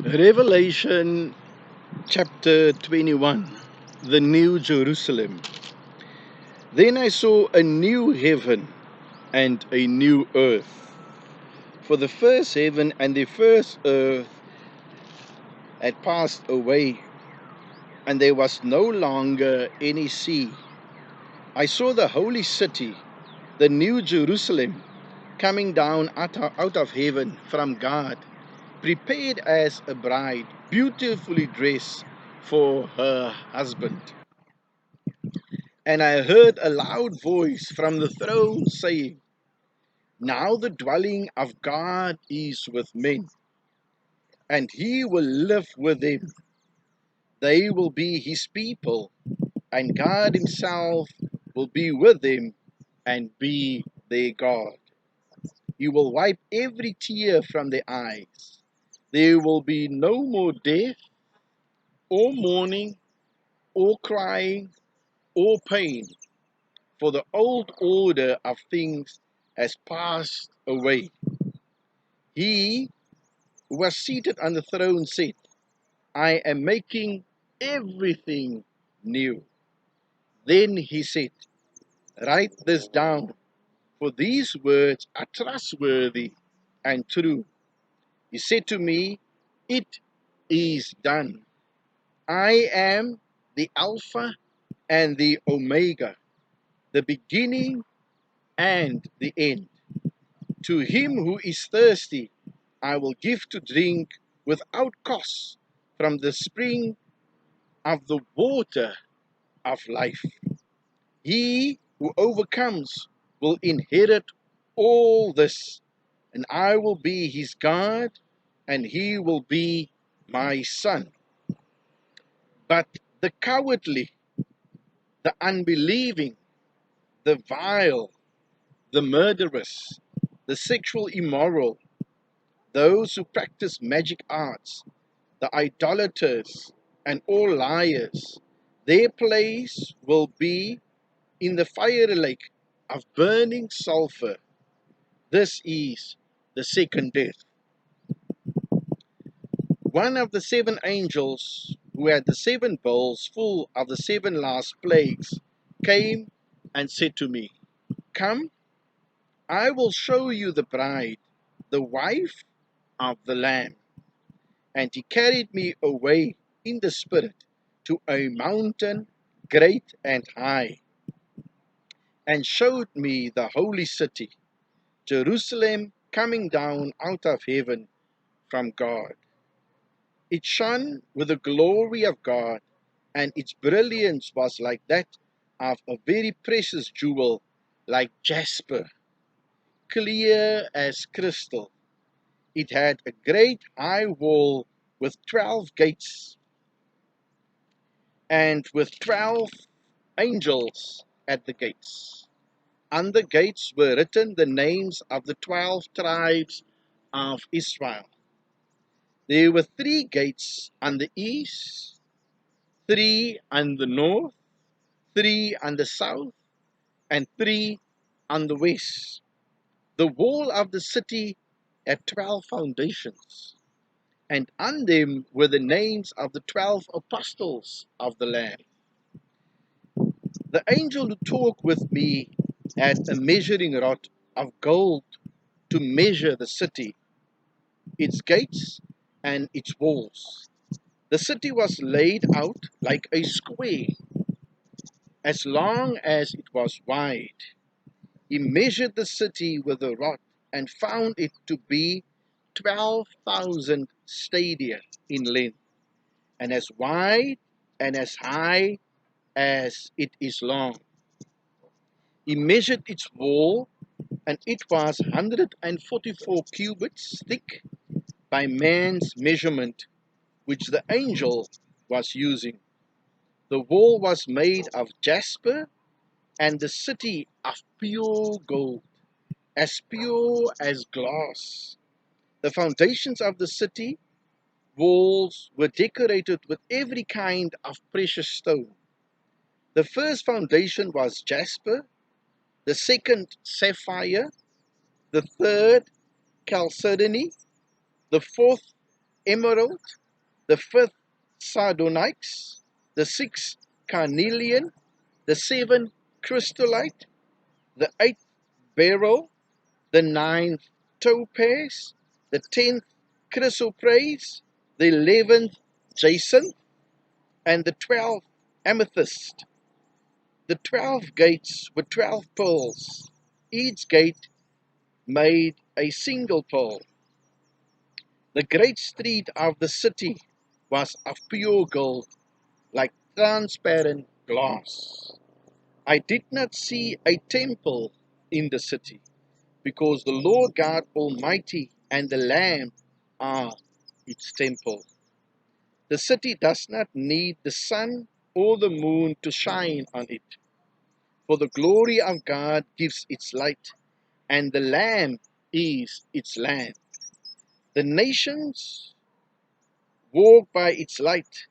Revelation chapter 21, the New Jerusalem. Then I saw a new heaven and a new earth. For the first heaven and the first earth had passed away, and there was no longer any sea. I saw the holy city, the New Jerusalem, coming down out of heaven from God, prepared as a bride, beautifully dressed for her husband. And I heard a loud voice from the throne saying, "Now the dwelling of God is with men, and he will live with them. They will be his people, and God himself will be with them and be their God. He will wipe every tear from their eyes. There will be no more death, or mourning, or crying, or pain, for the old order of things has passed away." He who was seated on the throne said, "I am making everything new." Then he said, "Write this down, for these words are trustworthy and true." He said to me, "It is done. I am the Alpha and the Omega, the beginning and the end. To him who is thirsty, I will give to drink without cost from the spring of the water of life. He who overcomes will inherit all this, and I will be his God, and he will be my son. But the cowardly, the unbelieving, the vile, the murderers, the sexual immoral, those who practice magic arts, the idolaters, and all liars, their place will be in the fiery lake of burning sulfur. This is the second death. One of the seven angels who had the seven bowls full of the seven last plagues came and said to me, "Come, I will show you the bride, the wife of the Lamb." And he carried me away in the Spirit to a mountain great and high, and showed me the holy city, Jerusalem, coming down out of heaven from God. It shone with the glory of God, and its brilliance was like that of a very precious jewel, like jasper, clear as crystal. It had a great high wall with 12 gates, and with 12 angels at the gates. On the gates were written the names of the 12 tribes of Israel. There were 3 gates on the east, 3 on the north, 3 on the south, and 3 on the west. The wall of the city had 12 foundations, and on them were the names of the 12 apostles of the Lamb. The angel who talked with me had a measuring rod of gold to measure the city, its gates, and its walls. The city was laid out like a square, as long as it was wide. He measured the city with a rod and found it to be 12,000 stadia in length, and as wide and as high as it is long. He measured its wall, and it was 144 cubits thick by man's measurement, which the angel was using. The wall was made of jasper, and the city of pure gold, as pure as glass. The foundations of the city walls were decorated with every kind of precious stone. The first foundation was jasper, the second sapphire, the third chalcedony, the fourth emerald, the fifth sardonyx, the sixth carnelian, the seventh chrysolite, the eighth beryl, the ninth topaz, the 10th chrysoprase, the 11th jacinth, and the 12th amethyst. The 12 gates were 12 pearls. Each gate made a single pearl. The great street of the city was of pure gold, like transparent glass. I did not see a temple in the city, because the Lord God Almighty and the Lamb are its temple. The city does not need the sun or the moon to shine on it, for the glory of God gives its light, and the Lamb is its lamp. The nations walk by its light,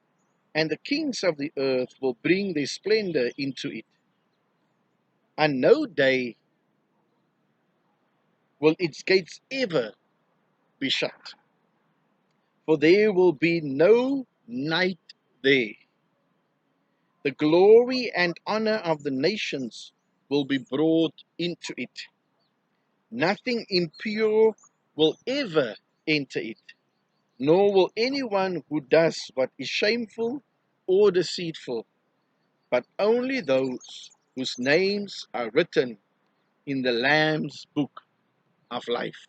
and the kings of the earth will bring their splendor into it. On no day will its gates ever be shut, for there will be no night there. The glory and honor of the nations will be brought into it. Nothing impure will ever enter it, nor will anyone who does what is shameful or deceitful, but only those whose names are written in the Lamb's book of life.